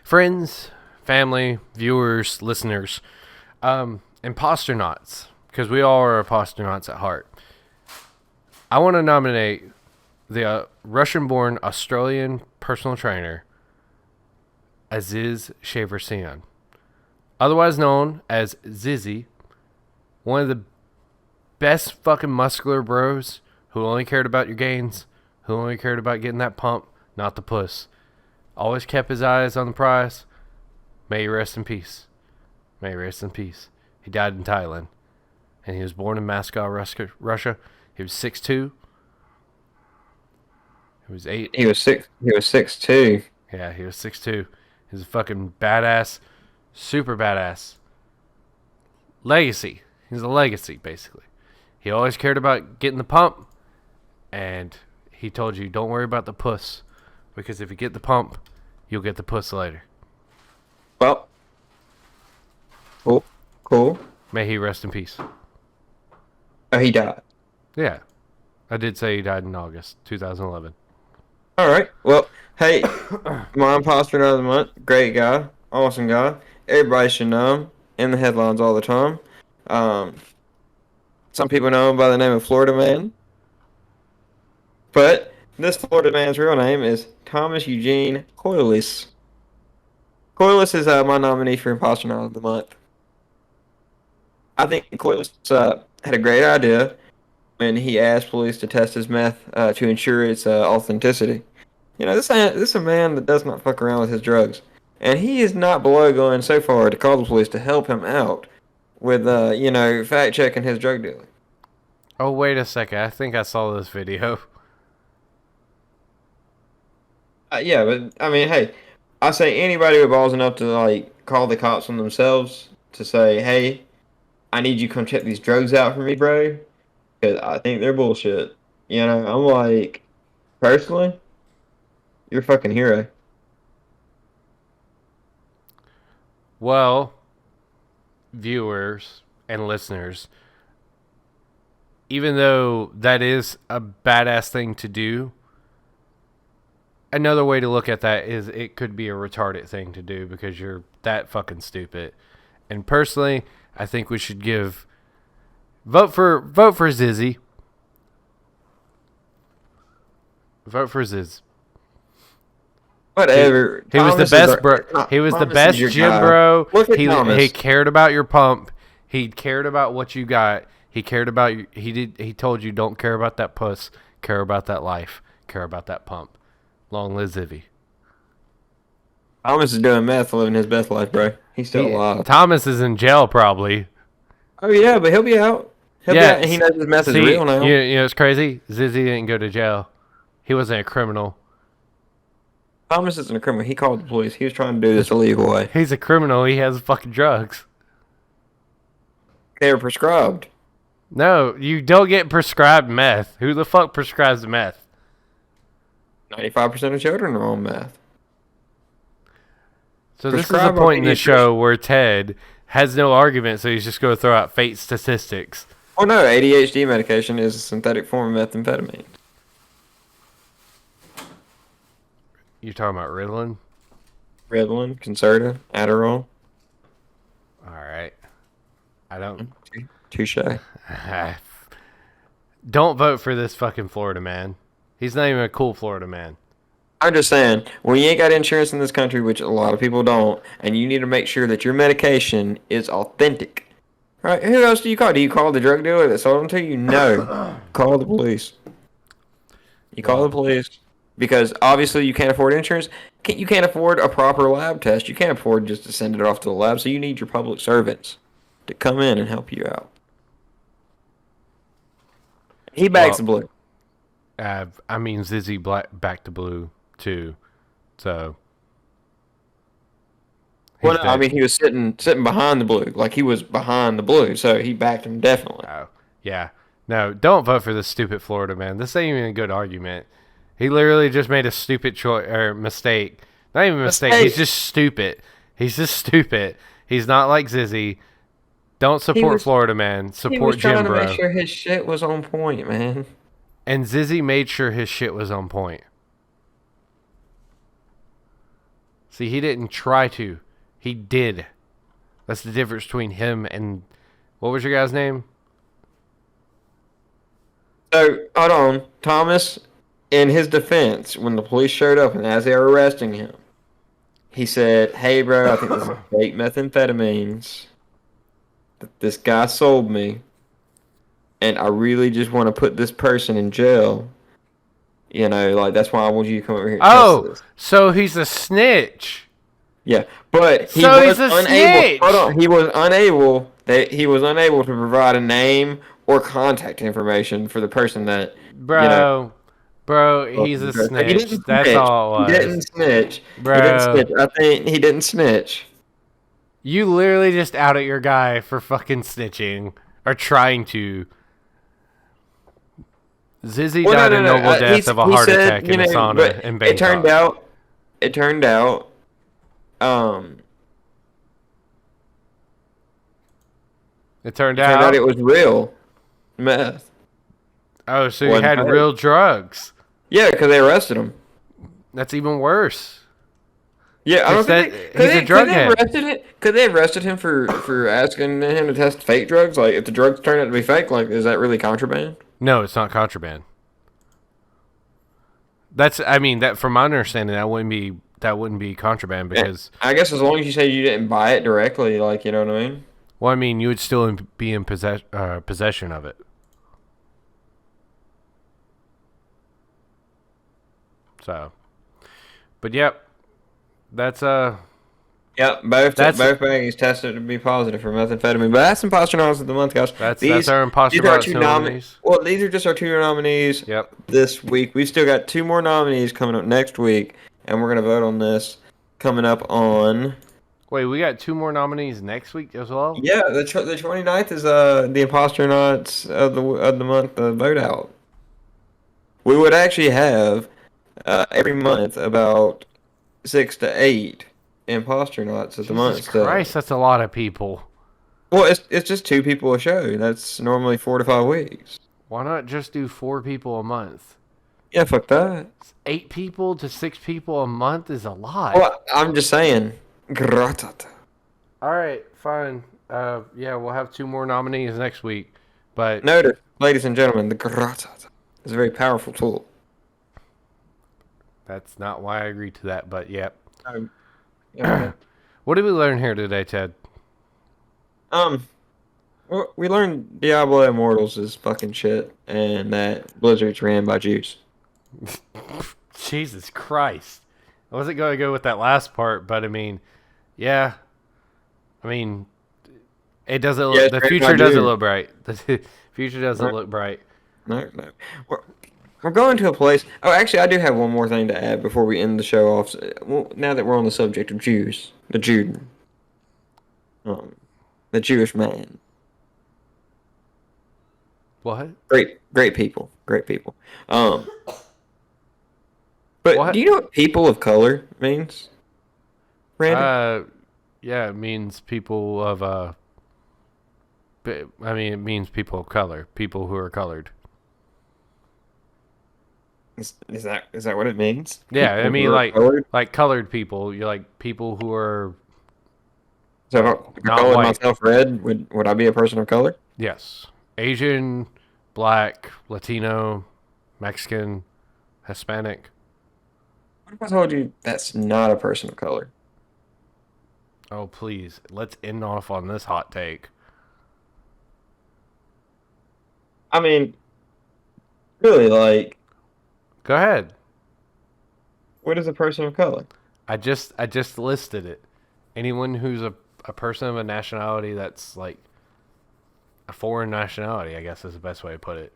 Friends, family, viewers, listeners, Imposternauts, because we all are Imposternauts at heart. I want to nominate the Russian-born Australian personal trainer, Aziz Shaversian, otherwise known as Zizzy, one of the best fucking muscular bros who only cared about your gains, who only cared about getting that pump, not the puss. Always kept his eyes on the prize. May he rest in peace. May he rest in peace. He died in Thailand. And he was born in Moscow, Russia. He was 6'2". He was 8. He was 6'2". Yeah, he was 6'2". He's a fucking badass, super badass. Legacy. He's a legacy, basically. He always cared about getting the pump, and he told you, don't worry about the puss, because if you get the pump, you'll get the puss later. Well, cool. May he rest in peace. Oh, he died. Yeah, I did say he died in August 2011. All right. Well, hey, my imposter of the month, great guy, awesome guy. Everybody should know him. In the headlines all the time. Some people know him by the name of Florida Man. But this Florida man's real name is Thomas Eugene Coilis. Coilis is my nominee for Imposternauts of the Month. I think Coilis had a great idea when he asked police to test his meth to ensure its authenticity. You know, this is a man that does not fuck around with his drugs. And he is not below going so far to call the police to help him out with, fact-checking his drug dealing. Oh, wait a second. I think I saw this video. Yeah, but, I mean, hey, I say anybody with balls enough to, like, call the cops on themselves to say, hey, I need you to come check these drugs out for me, bro, because I think they're bullshit. You know, I'm like, personally, you're a fucking hero. Well, viewers and listeners, even though that is a badass thing to do, another way to look at that is it could be a retarded thing to do because you're that fucking stupid. And personally, I think we should vote for Zizzy. Vote for Ziz. Whatever. He was the best bro. He was the best gym bro. He cared about your pump. He cared about what you got. He cared about you. He told you don't care about that puss. Care about that life. Care about that pump. Long live Zivvy. Thomas is doing meth, living his best life, bro. He's still alive. Thomas is in jail probably. Oh yeah, but he'll be out. He'll be out, and he knows his meth is real now. You know it's crazy. Zizzy didn't go to jail. He wasn't a criminal. Thomas isn't a criminal. He called the police. He was trying to do this the legal way. He's a criminal. He has fucking drugs. They were prescribed. No, you don't get prescribed meth. Who the fuck prescribes meth? 95% of children are on meth. So this is the point in the show where Ted has no argument, so he's just going to throw out fake statistics. Oh no, ADHD medication is a synthetic form of methamphetamine. You're talking about Ritalin? Ritalin, Concerta, Adderall. All right. I don't... Touche. Don't vote for this fucking Florida man. He's not even a cool Florida man. I'm just saying, when you ain't got insurance in this country, which a lot of people don't, and you need to make sure that your medication is authentic. Right? Who else do you call? Do you call the drug dealer that sold them to you? No. Call the police. You call the police. Because obviously you can't afford insurance. You can't afford a proper lab test. You can't afford just to send it off to the lab. So you need your public servants to come in and help you out. He bags the blue. I mean, Zizzy back to blue too. So. Well, no, I mean, he was sitting behind the blue. Like, he was behind the blue. So he backed him definitely. Oh, yeah. No, don't vote for this stupid Florida man. This ain't even a good argument. He literally just made a stupid choice or mistake. Not even a mistake. He's just stupid. He's just stupid. He's not like Zizzy. Don't support Florida man. Support Jim Bro. He was trying to make sure his shit was on point, man. And Zizzy made sure his shit was on point. See, he didn't try to. He did. That's the difference between him and... What was your guy's name? So, hold on. Thomas in his defense, when the police showed up and as they were arresting him, he said, "Hey, bro, I think this is fake methamphetamines that this guy sold me, and I really just want to put this person in jail. You know, like, that's why I want you to come over here and test Oh, this." so he's a snitch. Yeah, but he So was he's a unable. snitch. Hold on, he was unable. He was unable to provide a name or contact information for the person that, you know. Bro, he's a So he snitch. didn't That's snitch. all He it was. didn't snitch. He didn't Bro, snitch. I think he didn't snitch. you literally just outed your guy for fucking snitching. Or trying to. Zizzy Well, died a no. noble death of a He heart said, attack in a sauna but in it turned Bangkok. out, um, It turned it turned out out. it was real meth. Oh, so he Wasn't had fake. real drugs. Yeah, because they arrested him. That's even worse. Yeah, I don't think He's a drug head. could they arrested him for asking him to test fake drugs? Like, if the drugs turn out to be fake, like, is that really contraband? No, it's not contraband. That from my understanding, that wouldn't be contraband because, I guess as long as you say you didn't buy it directly, like, you know what I mean? well, I mean, you would still be in possession of it. So, but yep, that's Yep, both baggies tested to be positive for methamphetamine. But that's Imposternauts of the month, guys. that's our imposter these are our box two nominees. Well, these are just our two nominees. Yep. This week we've still got two more nominees coming up next week, and we're gonna vote on this coming up on. Wait, we got two more nominees next week as well. Yeah, the 29th is the Imposternauts of the month vote out. We would actually have every month about 6 to 8 Imposternauts of the month. Jesus Christ, that's a lot of people. Well, it's just 2 people a show. That's normally 4 to 5 weeks. Why not just do 4 people a month? Yeah, fuck that. 8 people to 6 people a month is a lot. Well, I'm just saying. Gratata. All right, fine. Yeah, we'll have 2 more nominees next week. But Notice, ladies and gentlemen, the gratata is a very powerful tool. that's not why I agreed to that. But yep. Yeah. What did we learn here today, Ted? We learned Diablo Immortals is fucking shit, and that Blizzard's ran by Juice. Jesus Christ. I wasn't going to go with that last part, but I mean, yeah. I mean, it doesn't look, the future doesn't look bright. The future doesn't look bright. No. We're going to a place. Oh, actually, I do have one more thing to add before we end the show off. Well, now that we're on the subject of Jews, the Jewish man. What? Great people. But What? do you know what people of color means? Randy? Yeah, it means people of it means people of color, people who are colored. Is that what it means? Yeah, I People mean who are colored? like colored people. You're like people who are So if I not colored white. myself red, would I be a person of color? Yes, Asian, Black, Latino, Mexican, Hispanic. What if I told you that's not a person of color? Oh please, let's end off on this hot take. I mean, really, like, Go ahead. what is a person of color? I just listed it. Anyone who's a person of a nationality that's like a foreign nationality, I guess is the best way to put it.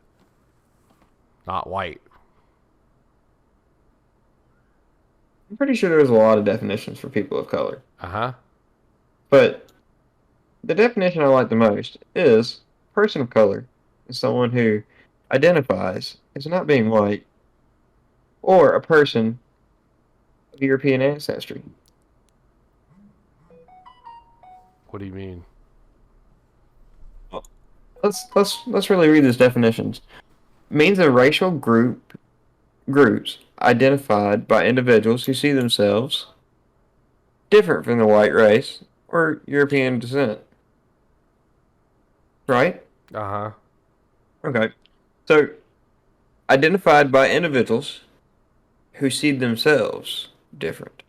Not white. I'm pretty sure there's a lot of definitions for people of color. Uh-huh. But the definition I like the most is person of color is someone who identifies as not being white or a person of European ancestry. What do you mean? Let's really read these definitions. Means a racial groups identified by individuals who see themselves different from the white race or European descent. Right? Uh-huh. Okay. So identified by individuals who see themselves different.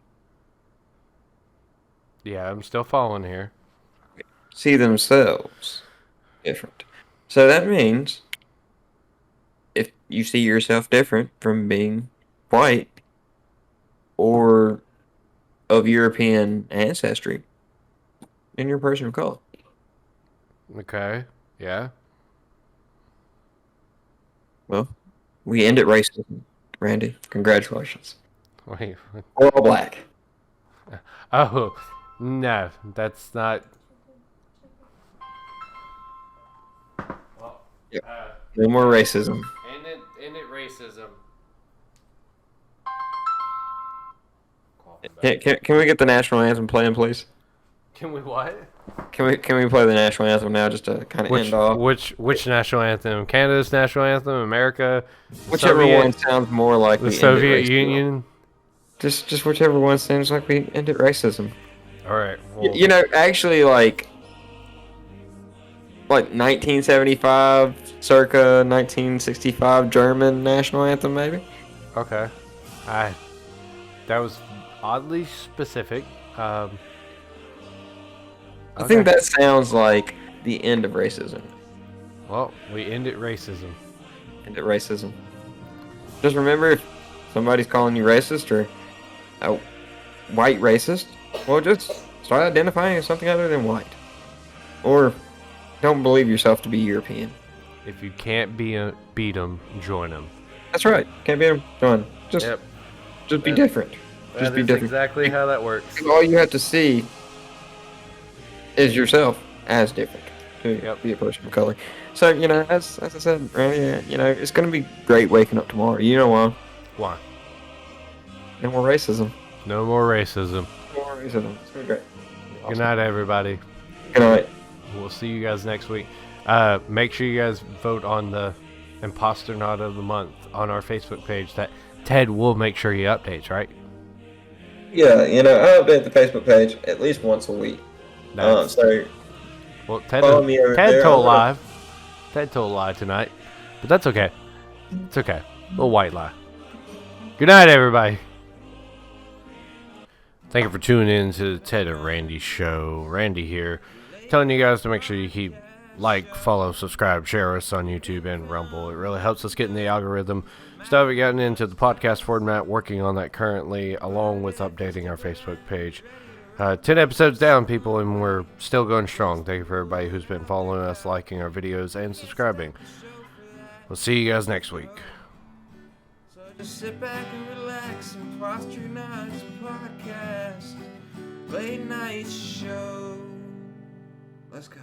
Yeah, I'm still following here. See themselves different. So that means if you see yourself different from being white or of European ancestry, then you're a person of color. Okay. Yeah. Well, we ended racism, Randy. Congratulations. Wait. We're all black. Oh, no, that's not. Well, Yep. No more racism. End it racism. Can we get the national anthem playing, please? Can we what? Can we play the national anthem now, just to kind of end off? Which national anthem? Canada's national anthem? America? Whichever one sounds more like the we Soviet ended racism. Union? Just whichever one seems like we ended racism. All right. Well, You know, actually, like 1975, circa 1965 German national anthem, maybe. okay. That was oddly specific. I Okay. think that sounds like the end of racism. Well, we ended racism. End of racism. Just remember, if somebody's calling you racist or a white racist, well, just start identifying as something other than white. Or don't believe yourself to be European. If you can't beat them, join them. That's right. Can't be done. Just be different. Just be different. Exactly how that works. All you have to see is yourself as different to be a person of color. So, you know, as I said, Randy, you know, it's going to be great waking up tomorrow. You know why? Why? No more racism. No more racism. No more racism. It's going to be great. Good Awesome. night, everybody. Good night. We'll see you guys next week. Make sure you guys vote on the Imposternauts of the Month on our Facebook page. That Ted will make sure he updates, right? Yeah, you know, I update the Facebook page at least once a week. So well, Ted follow me over Ted there. told live. Ted told a lie tonight, but that's okay. It's okay. A little white lie. Good night, everybody. Thank you for tuning in to the Ted and Randy show. Randy here, telling you guys to make sure you like, follow, subscribe, share us on YouTube and Rumble. It really helps us get in the algorithm. Still haven't gotten into the podcast format, working on that currently, along with updating our Facebook page. 10 episodes down, people, and we're still going strong. Thank you for everybody who's been following us, liking our videos, and subscribing. We'll see you guys next week. So just sit back and relax. Imposternauts podcast, late night show. Let's go.